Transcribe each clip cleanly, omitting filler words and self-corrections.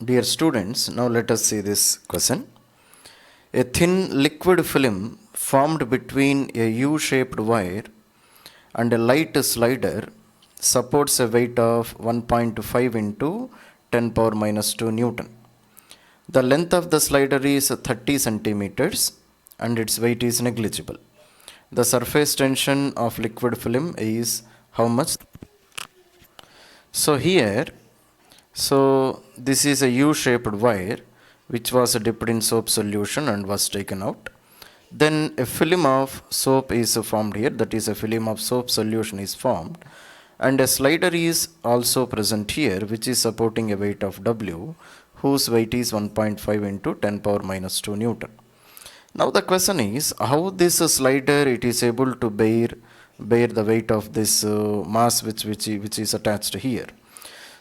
Dear students, now let us see this question. A thin liquid film formed between a U-shaped wire and a light slider supports a weight of 1.5 into 10 power minus 2 Newton. The length of the slider is 30 centimeters and its weight is negligible. The surface tension of liquid film is how much? So here, this is a U-shaped wire which was dipped in soap solution and was taken out. Then a film of soap is formed here, that is a film of soap solution is formed, and a slider is also present here which is supporting a weight of W whose weight is 1.5 into 10 power minus 2 Newton. Now the question is how this slider it is able to bear the weight of this mass which is attached here.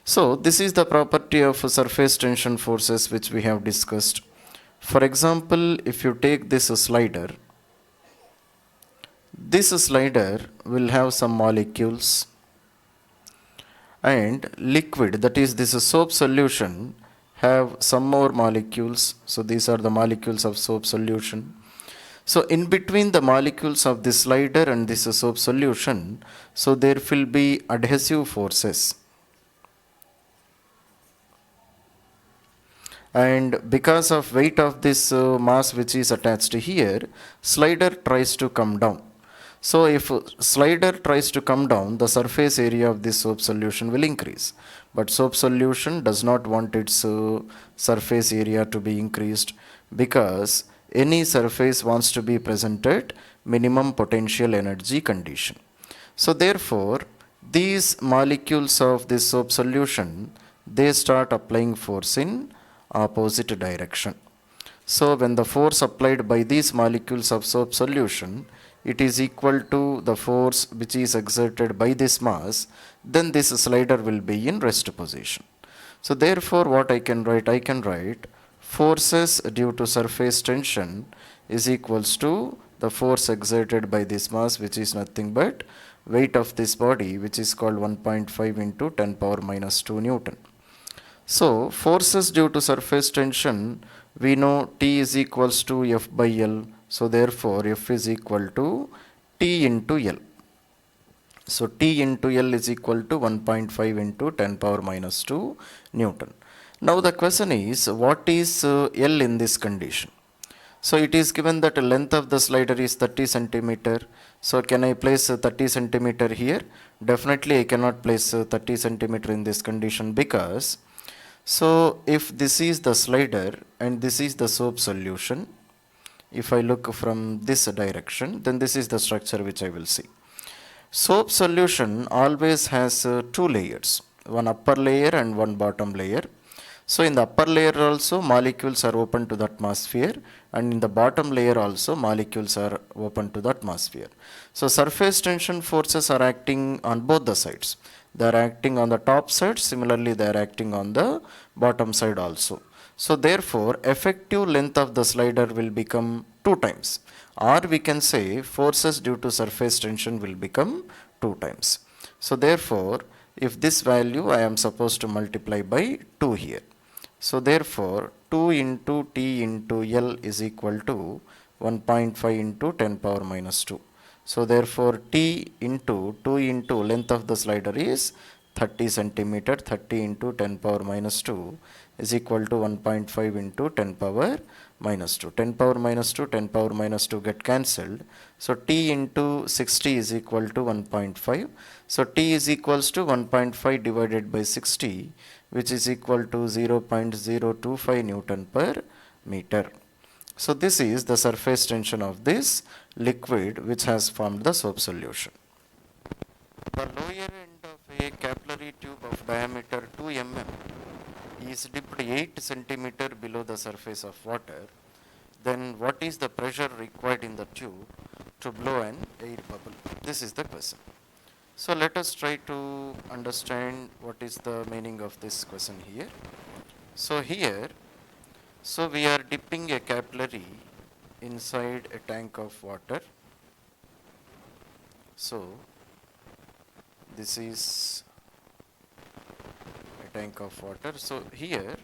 So this is the property of surface tension forces which we have discussed. For example, if you take this slider will have some molecules, and liquid, that is this soap solution, have some more molecules. So these are the molecules of soap solution. So in between the molecules of this slider and this soap solution, so there will be adhesive forces. And because of weight of this mass which is attached here, slider tries to come down. So if slider tries to come down, the surface area of this soap solution will increase. But soap solution does not want its surface area to be increased, because any surface wants to be present at minimum potential energy condition. So therefore, these molecules of this soap solution, they start applying force in opposite direction. So when the force applied by these molecules of soap solution, it is equal to the force which is exerted by this mass, then this slider will be in rest position. So therefore what I can write forces due to surface tension is equals to the force exerted by this mass, which is nothing but weight of this body, which is called 1.5 into 10 power minus 2 Newton. So forces due to surface tension, we know T is equals to F by L. So therefore F is equal to T into L. So T into L is equal to 1.5 into 10 power minus 2 Newton. Now the question is, what is L in this condition? So it is given that the length of the slider is 30 centimeter. So can I place 30 centimeter here? Definitely I cannot place 30 centimeter in this condition, because so if this is the slider and this is the soap solution, if I look from this direction, then this is the structure which I will see. Soap solution always has two layers, one upper layer and one bottom layer. So in the upper layer also molecules are open to the atmosphere, and in the bottom layer also molecules are open to the atmosphere. So surface tension forces are acting on both the sides. They are acting on the top side, similarly they are acting on the bottom side also. So therefore effective length of the slider will become 2 times, or we can say forces due to surface tension will become 2 times. So therefore if this value I am supposed to multiply by 2 here. So therefore 2 into T into L is equal to 1.5 into 10 power minus 2. So therefore T into 2 into length of the slider is 30 centimeter, 30 into 10 power minus 2 is equal to 1.5 into 10 power minus 2. 10 power minus 2, 10 power minus 2 get cancelled. So T into 60 is equal to 1.5. So T is equals to 1.5 divided by 60, which is equal to 0.025 Newton per meter. So this is the surface tension of this liquid which has formed the soap solution. The lower end of a capillary tube of diameter 2 mm is dipped 8 centimeter below the surface of water. Then what is the pressure required in the tube to blow an air bubble? This is the question. So let us try to understand what is the meaning of this question here. So here, so we are dipping a capillary inside a tank of water. So this is a tank of water. So here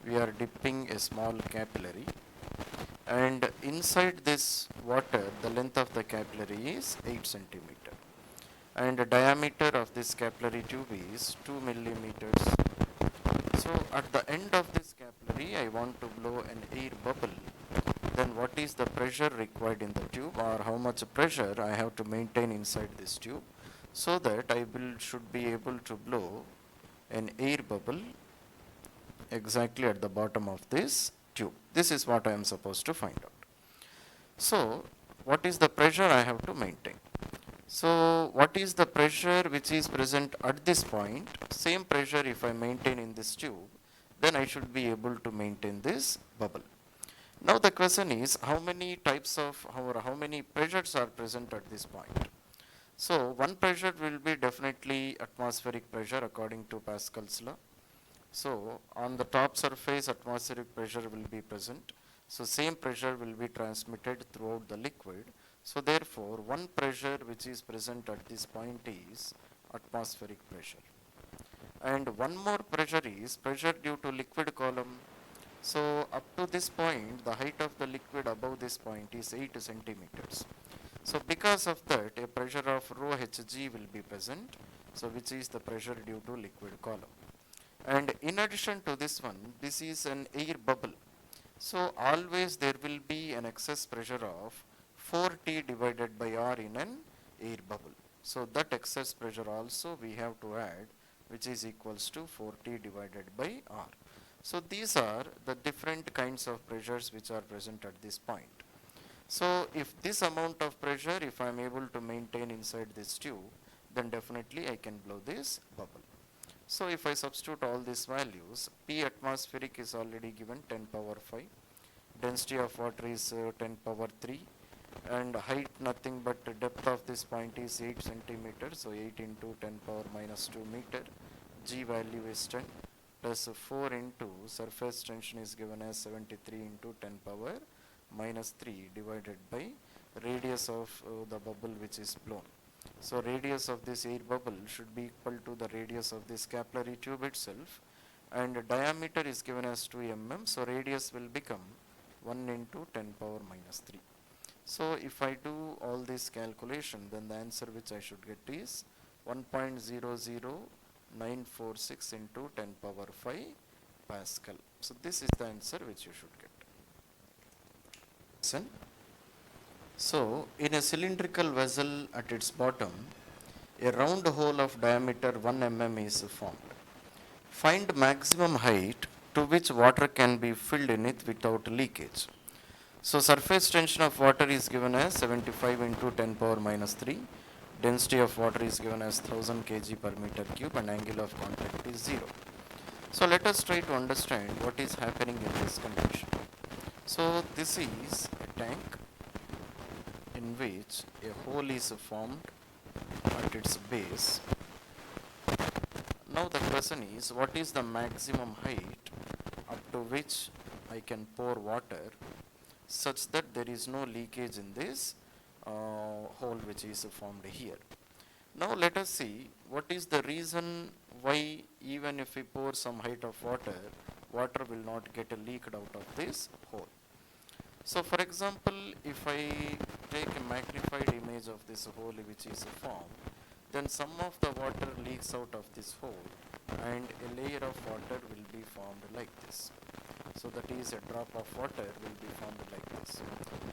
we are dipping a small capillary, and inside this water the length of the capillary is 8 centimeter, and the diameter of this capillary tube is 2 millimeters. So at the end of this capillary I want to blow an air bubble. Then what is the pressure required in the tube, or how much pressure I have to maintain inside this tube, so that I should be able to blow an air bubble exactly at the bottom of this tube. This is what I am supposed to find out. So what is the pressure I have to maintain? So what is the pressure which is present at this point? Same pressure if I maintain in this tube, then I should be able to maintain this bubble. Now the question is, how many types of, how many pressures are present at this point? So one pressure will be definitely atmospheric pressure according to Pascal's law. So on the top surface atmospheric pressure will be present. So same pressure will be transmitted throughout the liquid. So therefore one pressure which is present at this point is atmospheric pressure. And one more pressure is pressure due to liquid column. So up to this point the height of the liquid above this point is 8 centimeters. So because of that a pressure of rho Hg will be present, so which is the pressure due to liquid column. And in addition to this one, this is an air bubble. So always there will be an excess pressure of 4T divided by R in an air bubble. So that excess pressure also we have to add, which is equals to 4T divided by R. So these are the different kinds of pressures which are present at this point. So if this amount of pressure, if I am able to maintain inside this tube, then definitely I can blow this bubble. So if I substitute all these values, P atmospheric is already given 10 power 5, density of water is 10 power 3, and height nothing but depth of this point is 8 centimeters, so 8 into 10 power minus 2 meter, G value is 10, plus 4 into surface tension is given as 73 into 10 power minus 3 divided by radius of the bubble which is blown. So radius of this air bubble should be equal to the radius of this capillary tube itself, and diameter is given as 2 mm, so radius will become 1 into 10 power minus 3. So if I do all this calculation, then the answer which I should get is 1.00946 into 10 power 5 Pascal. So this is the answer which you should get. So in a cylindrical vessel at its bottom, a round hole of diameter 1 mm is formed. Find maximum height to which water can be filled in it without leakage. So surface tension of water is given as 75 into 10 power minus 3. Density of water is given as 1000 kg per meter cube, and angle of contact is 0. So let us try to understand what is happening in this condition. So this is a tank in which a hole is formed at its base. Now the question is, what is the maximum height up to which I can pour water such that there is no leakage in this hole which is formed here. Now let us see what is the reason why even if we pour some height of water, water will not get leaked out of this hole. So for example, if I take a magnified image of this hole which is formed, then some of the water leaks out of this hole and a layer of water will be formed like this. So that is a drop of water will be formed like this.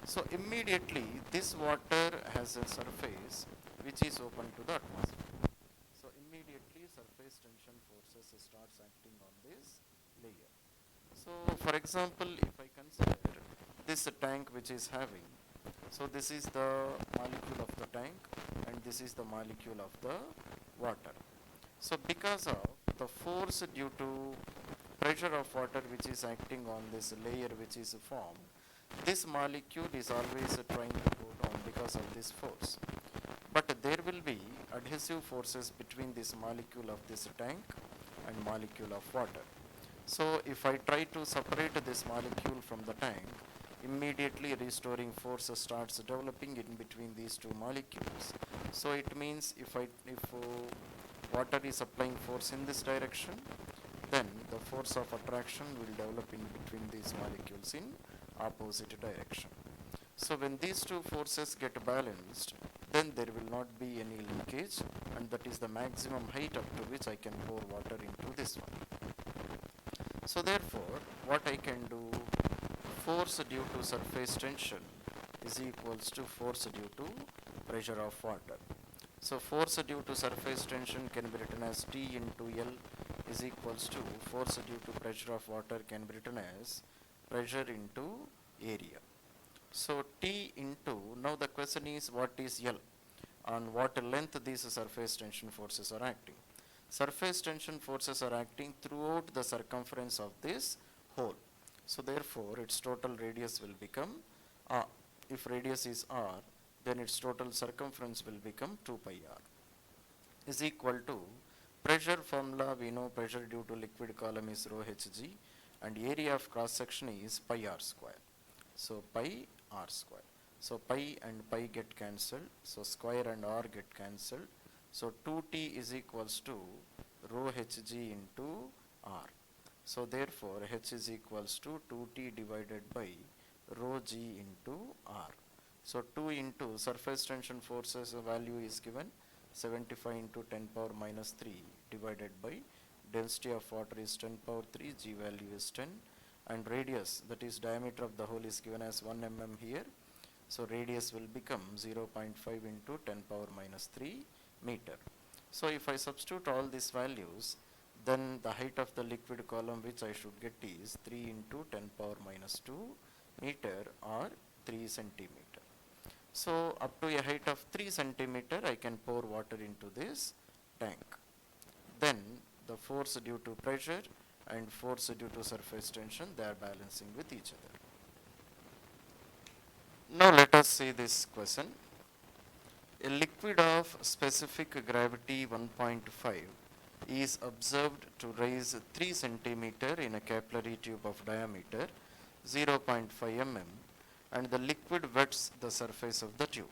So immediately this water has a surface which is open to the atmosphere. So immediately surface tension forces starts acting on this layer. So for example, if I consider this tank which is having, so this is the molecule of the tank and this is the molecule of the water. So because of the force due to pressure of water which is acting on this layer which is formed, this molecule is always trying to go down because of this force. But there will be adhesive forces between this molecule of this tank and molecule of water. So if I try to separate this molecule from the tank, immediately restoring force starts developing in between these two molecules. So it means if water is applying force in this direction, then the force of attraction will develop in between these molecules in opposite direction. So when these two forces get balanced, then there will not be any leakage, and that is the maximum height up to which I can pour water into this one. So therefore, what I can do, force due to surface tension is equals to force due to pressure of water. So force due to surface tension can be written as T into L is equals to force due to pressure of water can be written as pressure into area. So T into, now the question is what is L? On what length these surface tension forces are acting? Surface tension forces are acting throughout the circumference of this hole. So therefore its total radius will become R. If radius is R, then its total circumference will become 2 pi R is equal to pressure formula. We know pressure due to liquid column is rho hg and area of cross section is pi R square. So pi R square. So pi and pi get cancelled. So square and R get cancelled. So 2t is equals to rho hg into R. So therefore h is equals to 2t divided by rho g into R. So 2 into surface tension forces value is given 75 into 10 power minus 3 divided by density of water is 10 power 3, g value is 10, and radius, that is diameter of the hole, is given as 1 mm here. So radius will become 0.5 into 10 power minus 3 meter. So if I substitute all these values, then the height of the liquid column which I should get is 3 into 10 power minus 2 meter or 3 centimeter. So up to a height of 3 centimeter I can pour water into this tank. Then the force due to pressure and force due to surface tension, they are balancing with each other. Now let us see this question. A liquid of specific gravity 1.5 is observed to rise 3 centimeter in a capillary tube of diameter 0.5 mm and the liquid wets the surface of the tube.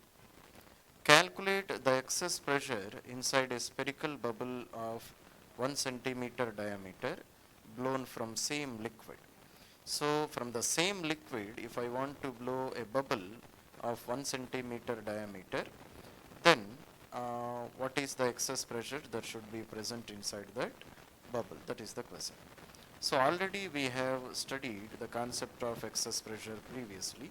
Calculate the excess pressure inside a spherical bubble of 1 centimeter diameter blown from same liquid. So from the same liquid, if I want to blow a bubble of 1 centimeter diameter, then what is the excess pressure that should be present inside that bubble? That is the question. So already we have studied the concept of excess pressure previously.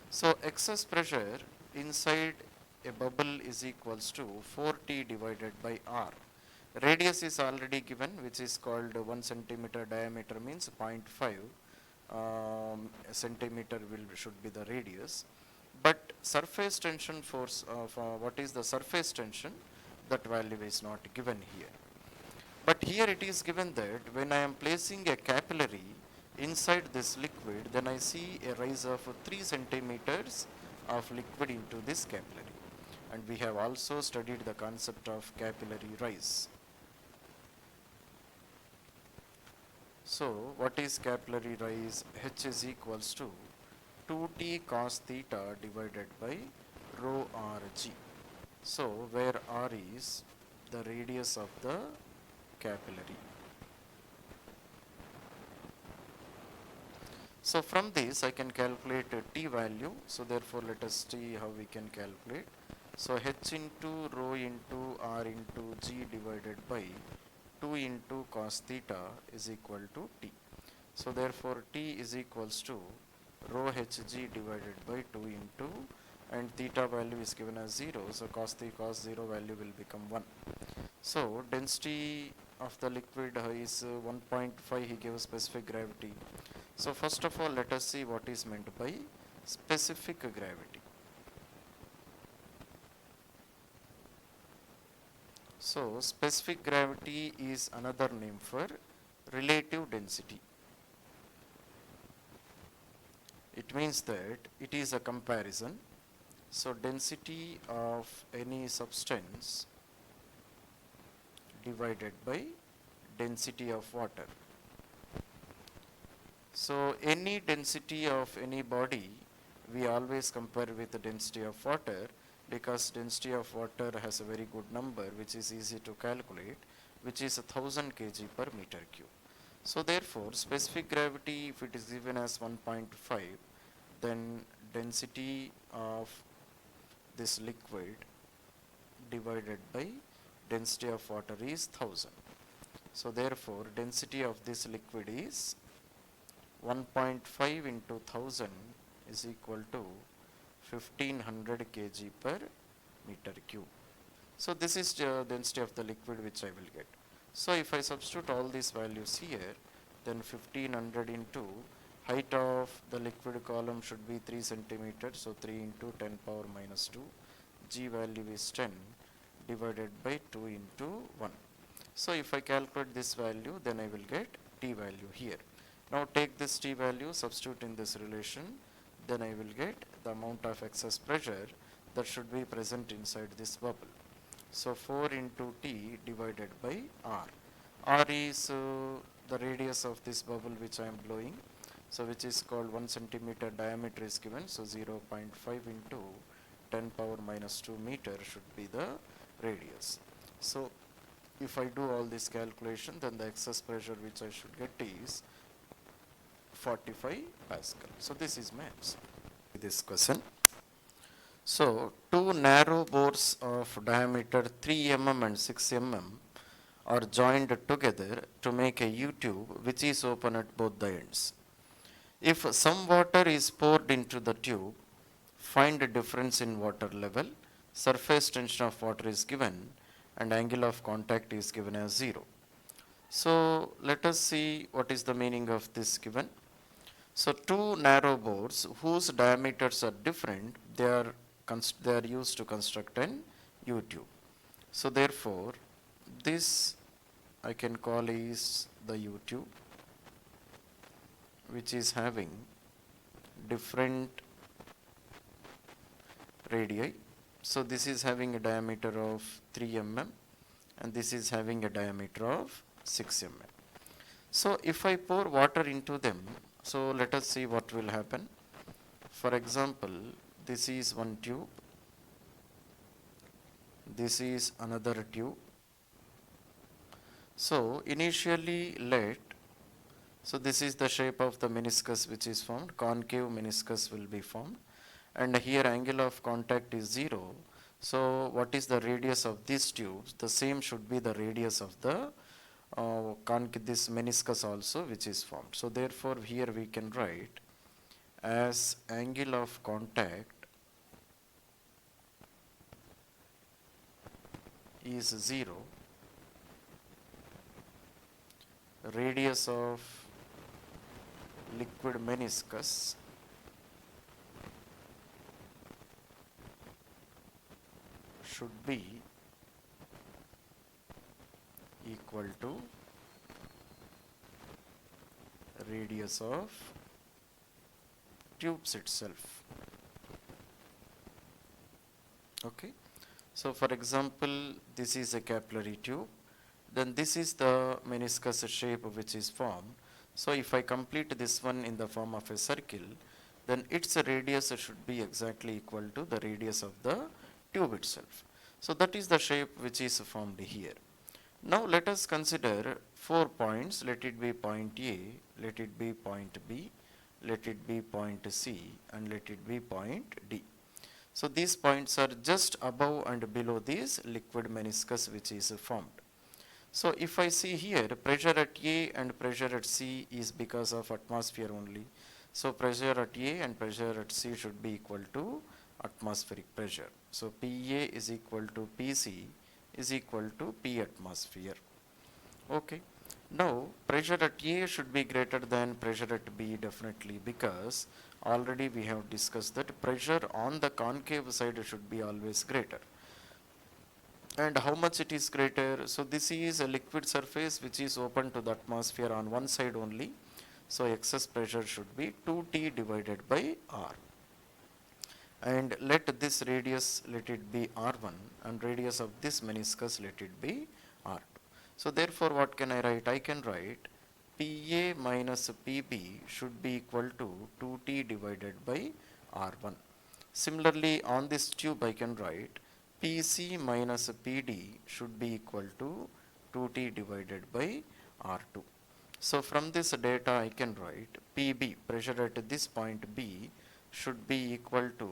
So excess pressure inside a bubble is equals to 4T divided by R. Radius is already given, which is called 1 centimeter diameter, means 0.5 centimeter should be the radius. But surface tension force of what is the surface tension, that value is not given here. But here it is given that when I am placing a capillary inside this liquid, then I see a rise of 3 centimeters of liquid into this capillary. And we have also studied the concept of capillary rise. So what is capillary rise? H is equals to 2t cos theta divided by rho rg. So where r is the radius of the capillary. So from this I can calculate t value. So therefore let us see how we can calculate. So h into rho into r into g divided by 2 into cos theta is equal to t. So therefore t is equals to rho hg divided by 2 into, and theta value is given as 0. So cos 0 value will become 1. So density of the liquid is 1.5. He gave specific gravity. So first of all let us see what is meant by specific gravity. So specific gravity is another name for relative density. It means that it is a comparison. So density of any substance divided by density of water. So any density of any body we always compare with the density of water, because density of water has a very good number which is easy to calculate, which is 1000 kg per meter cube. So therefore, specific gravity, if it is given as 1.5, then density of this liquid divided by density of water is 1000. So therefore, density of this liquid is 1.5 into 1000 is equal to 1500 kg per meter cube. So this is the density of the liquid which I will get. So if I substitute all these values here, then 1500 into height of the liquid column should be 3 centimeters, so 3 into 10 power minus 2, G value is 10 divided by 2 into 1. So if I calculate this value, then I will get T value here. Now take this T value, substitute in this relation, then I will get the amount of excess pressure that should be present inside this bubble. So 4 into T divided by R. R is the radius of this bubble which I am blowing, so which is called 1 centimeter diameter is given, so 0.5 into 10 power minus 2 meter should be the radius. So if I do all this calculation, then the excess pressure which I should get is 45 Pascal. So this is my answer to this question. So two narrow bores of diameter 3 mm and 6 mm are joined together to make a U-tube which is open at both the ends. If some water is poured into the tube, find a difference in water level, surface tension of water is given, and angle of contact is given as 0. So let us see what is the meaning of this given. So two narrow bores whose diameters are different, they are used to construct an U-tube. So therefore, this I can call is the U-tube, which is having different radii. So this is having a diameter of 3 mm and this is having a diameter of 6 mm. So if I pour water into them, so let us see what will happen. For example, this is one tube, this is another tube. So initially so this is the shape of the meniscus which is formed, concave meniscus will be formed, and here angle of contact is 0. So what is the radius of these tubes? The same should be the radius of the this meniscus also which is formed. So therefore here we can write as angle of contact is 0, radius of liquid meniscus should be equal to radius of tubes itself. Okay. So for example, this is a capillary tube, then this is the meniscus shape which is formed. So if I complete this one in the form of a circle, then its radius should be exactly equal to the radius of the tube itself. So that is the shape which is formed here. Now let us consider 4 points. Let it be point A, let it be point B, let it be point C, and let it be point D. So these points are just above and below this liquid meniscus which is formed. So if I see here, pressure at A and pressure at C is because of atmosphere only. So pressure at A and pressure at C should be equal to atmospheric pressure. So PA is equal to PC is equal to P atmosphere. Okay. Now pressure at A should be greater than pressure at B definitely, because already we have discussed that pressure on the concave side should be always greater. And how much it is greater? So this is a liquid surface which is open to the atmosphere on one side only. So excess pressure should be 2T divided by R. And let this radius, let it be R1, and radius of this meniscus, let it be R2. So therefore what can I write? I can write PA minus PB should be equal to 2T divided by R1. Similarly on this tube I can write PC minus PD should be equal to 2T divided by R2. So from this data I can write PB, pressure at this point B, should be equal to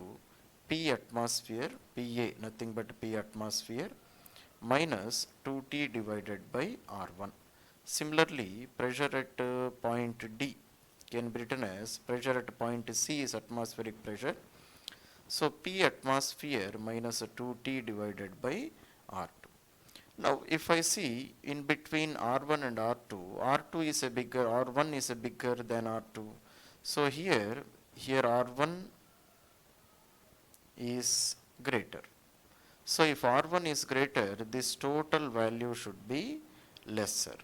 P atmosphere, PA nothing but P atmosphere, minus 2T divided by R1. Similarly, pressure at point D can be written as pressure at point C is atmospheric pressure. So P atmosphere minus 2T divided by R2. Now if I see in between R1 and R2, R2 is a bigger, R1 is a bigger than R2. So here R1 is greater. So if R1 is greater, this total value should be lesser,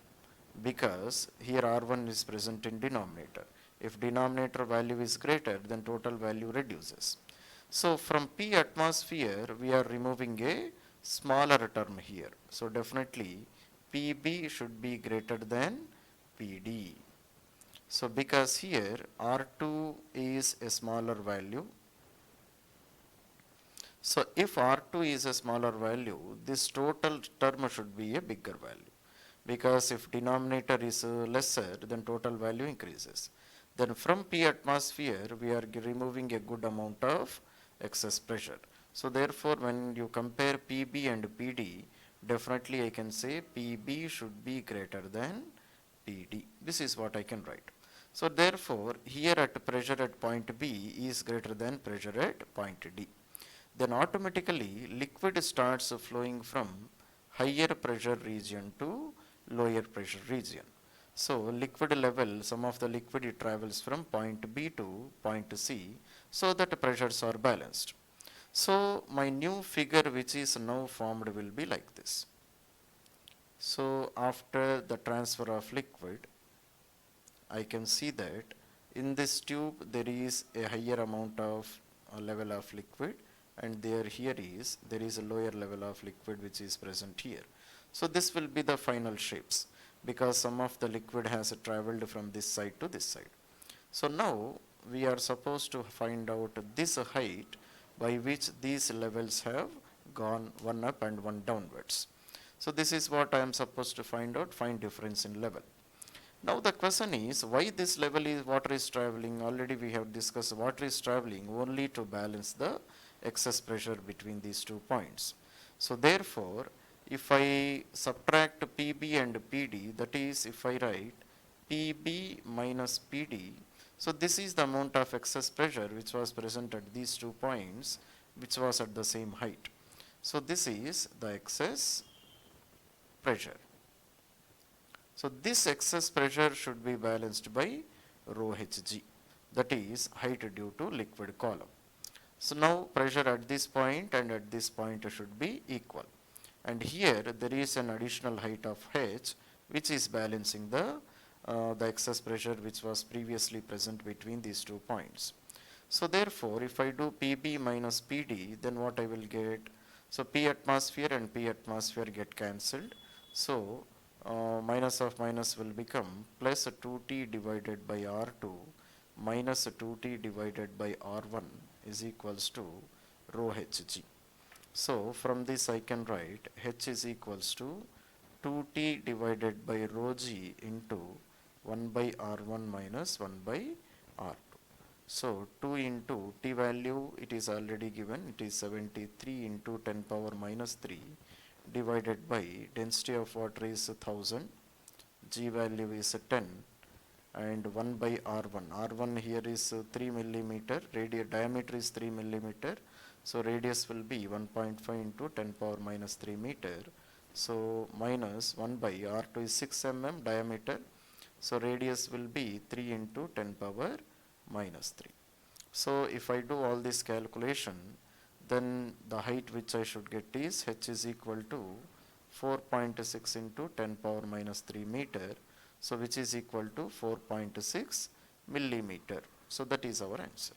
because here R1 is present in denominator. If denominator value is greater, then total value reduces. So from P atmosphere, we are removing a smaller term here. So definitely PB should be greater than PD. So because here R2 is a smaller value, so if R2 is a smaller value, this total term should be a bigger value, because if denominator is lesser, then total value increases. Then from P atmosphere, we are removing a good amount of excess pressure. So therefore, when you compare PB and PD, definitely I can say PB should be greater than PD. This is what I can write. So therefore, here at pressure at point B is greater than pressure at point D. Then automatically liquid starts flowing from higher pressure region to lower pressure region. So liquid level, some of the liquid it travels from point B to point C, so that pressures are balanced. So my new figure which is now formed will be like this. So after the transfer of liquid, I can see that in this tube there is a higher amount of level of liquid, and there is a lower level of liquid which is present here. So this will be the final shapes, because some of the liquid has traveled from this side to this side. So now we are supposed to find out this height by which these levels have gone one up and one downwards. So this is what I am supposed to find out, find difference in level. Now the question is, why this level is water is traveling? Already we have discussed water is traveling only to balance the excess pressure between these 2 points. So therefore, if I subtract PB and PD, that is if I write PB minus PD, so this is the amount of excess pressure which was present at these 2 points, which was at the same height. So this is the excess pressure. So this excess pressure should be balanced by rho Hg, that is height due to liquid column. So now pressure at this point and at this point should be equal. And here there is an additional height of H which is balancing the excess pressure which was previously present between these 2 points. So therefore, if I do PB minus PD, then what I will get? So P atmosphere and P atmosphere get cancelled. So minus of minus will become plus 2T divided by R2 minus 2T divided by R1 is equals to rho Hg. So from this I can write H is equals to 2T divided by rho G into 1 by R1 minus 1 by R2. So 2 into T value, it is already given, it is 73 into 10 power minus 3 divided by density of water is 1000, G value is 10, and 1 by R1. R1 here is 3 millimeter, diameter is 3 millimeter, so radius will be 1.5 into 10 power minus 3 meter. So minus 1 by R2 is 6 mm diameter, so radius will be 3 into 10 power minus 3. So if I do all this calculation, then the height which I should get is H is equal to 4.6 into 10 power minus 3 meter, so which is equal to 4.6 millimeter. So that is our answer.